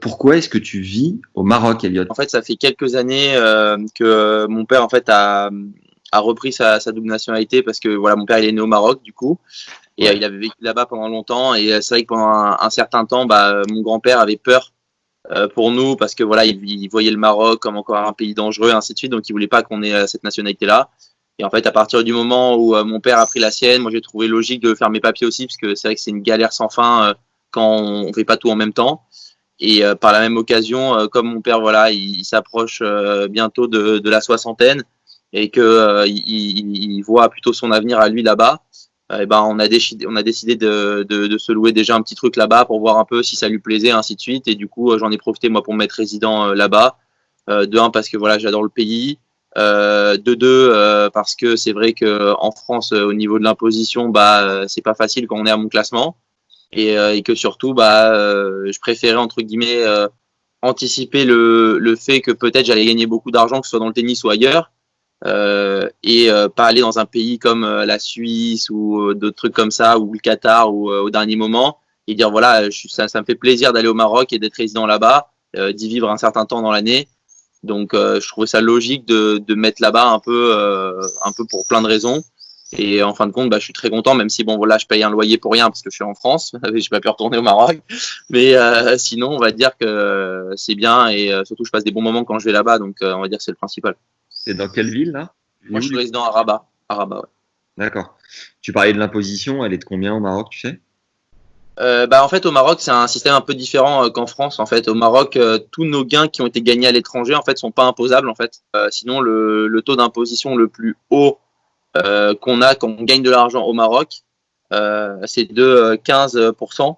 Pourquoi est-ce que tu vis au Maroc, Elliot? En fait, ça fait quelques années que mon père en fait a repris sa double nationalité parce que voilà, mon père il est né au Maroc du coup et Ouais. il avait vécu là-bas pendant longtemps et c'est vrai que pendant un certain temps, mon grand-père avait peur pour nous parce que voilà, il voyait le Maroc comme encore un pays dangereux, ainsi de suite, donc il voulait pas qu'on ait cette nationalité-là. Et en fait, à partir du moment où mon père a pris la sienne, moi j'ai trouvé logique de faire mes papiers aussi parce que c'est vrai que c'est une galère sans fin quand on fait pas tout en même temps. Et par la même occasion, comme mon père, voilà, il s'approche bientôt de la soixantaine et que il voit plutôt son avenir à lui là-bas, et ben on a décidé de se louer déjà un petit truc là-bas pour voir un peu si ça lui plaisait, ainsi de suite. Et du coup, j'en ai profité moi pour me mettre résident là-bas. De un parce que voilà, j'adore le pays. De deux parce que c'est vrai que en France, au niveau de l'imposition, c'est pas facile quand on est à mon classement et que surtout je préférais entre guillemets anticiper le fait que peut-être j'allais gagner beaucoup d'argent, que ce soit dans le tennis ou ailleurs, pas aller dans un pays comme la Suisse ou d'autres trucs comme ça, ou le Qatar, ou au dernier moment, et dire voilà, ça me fait plaisir d'aller au Maroc et d'être résident là-bas, d'y vivre un certain temps dans l'année. Donc je trouvais ça logique de mettre là-bas un peu pour plein de raisons. Et en fin de compte, je suis très content, même si bon voilà, je paye un loyer pour rien parce que je suis en France, j'ai pas pu retourner au Maroc. Mais sinon, on va dire que c'est bien et surtout je passe des bons moments quand je vais là-bas, donc on va dire que c'est le principal. C'est dans quelle ville, là? Moi, je suis résident à Rabat. À Rabat, ouais. D'accord. Tu parlais de l'imposition, elle est de combien au Maroc, tu sais? En fait, au Maroc, c'est un système un peu différent qu'en France. En fait, au Maroc, tous nos gains qui ont été gagnés à l'étranger, en fait, sont pas imposables. En fait, sinon le taux d'imposition le plus haut qu'on a quand on gagne de l'argent au Maroc, c'est de 15%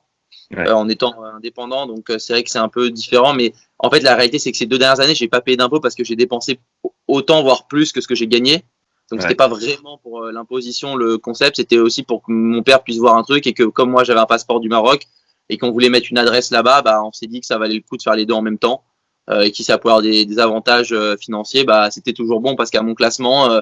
Ouais. en étant indépendant. Donc, c'est vrai que c'est un peu différent. Mais en fait, la réalité, c'est que ces 2 dernières années, j'ai pas payé d'impôts parce que j'ai dépensé autant, voire plus que ce que j'ai gagné. Donc, c'était Ouais. pas vraiment pour l'imposition, le concept. C'était aussi pour que mon père puisse voir un truc et que, comme moi, j'avais un passeport du Maroc et qu'on voulait mettre une adresse là-bas, on s'est dit que ça valait le coup de faire les deux en même temps et qui ça pouvait avoir des avantages financiers. C'était toujours bon parce qu'à mon classement,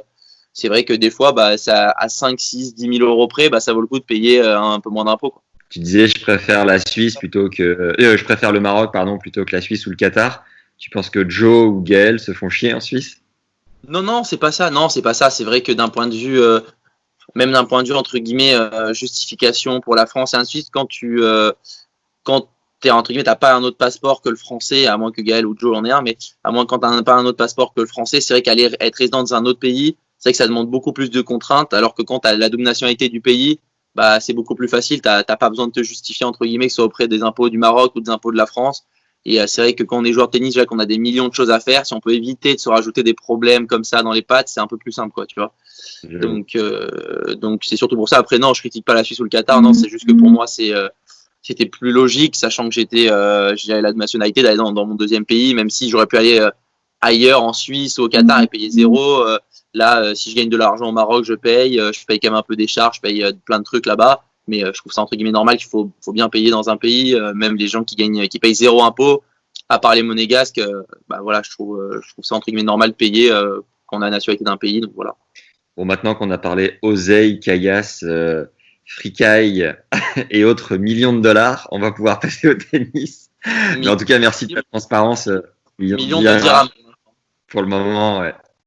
c'est vrai que des fois, ça, à 5, 6, 10 000 euros près, ça vaut le coup de payer un peu moins d'impôts, quoi. Tu disais, je préfère la Suisse plutôt que, je préfère le Maroc, pardon, plutôt que la Suisse ou le Qatar. Tu penses que Joe ou Gaël se font chier en Suisse? Non, non, c'est pas ça. Non, c'est pas ça. C'est vrai que d'un point de vue, même d'un point de vue entre guillemets justification pour la France et ainsi de suite, quand t'es entre guillemets, t'as pas un autre passeport que le français, à moins que Gaël ou Joe en ait un, mais à moins quand t'as pas un autre passeport que le français, c'est vrai qu'aller être résident dans un autre pays, c'est vrai que ça demande beaucoup plus de contraintes, alors que quand t'as la double nationalité du pays, c'est beaucoup plus facile. T'as pas besoin de te justifier entre guillemets, que ce soit auprès des impôts du Maroc ou des impôts de la France. Et c'est vrai que quand on est joueur de tennis, déjà qu'on a des millions de choses à faire, si on peut éviter de se rajouter des problèmes comme ça dans les pattes, c'est un peu plus simple, quoi, tu vois. Donc c'est surtout pour ça. Après, non, je critique pas la Suisse ou le Qatar. Non, c'est juste que pour moi, c'était plus logique, sachant que j'avais la nationalité d'aller dans mon deuxième pays, même si j'aurais pu aller ailleurs en Suisse ou au Qatar et payer zéro. Là, si je gagne de l'argent au Maroc, je paye quand même un peu des charges, je paye plein de trucs là-bas. Mais je trouve ça entre guillemets normal qu'il faut bien payer dans un pays, même les gens qui payent zéro impôt, à part les monégasques, voilà, je trouve ça entre guillemets normal de payer quand on a la nationalité d'un pays. Donc voilà. Bon, maintenant qu'on a parlé oseille, caillasse, fricaille et autres millions de dollars, on va pouvoir passer au tennis. Mais en tout cas, merci de ta transparence, Millions de dirhams. pour le moment. Ouais.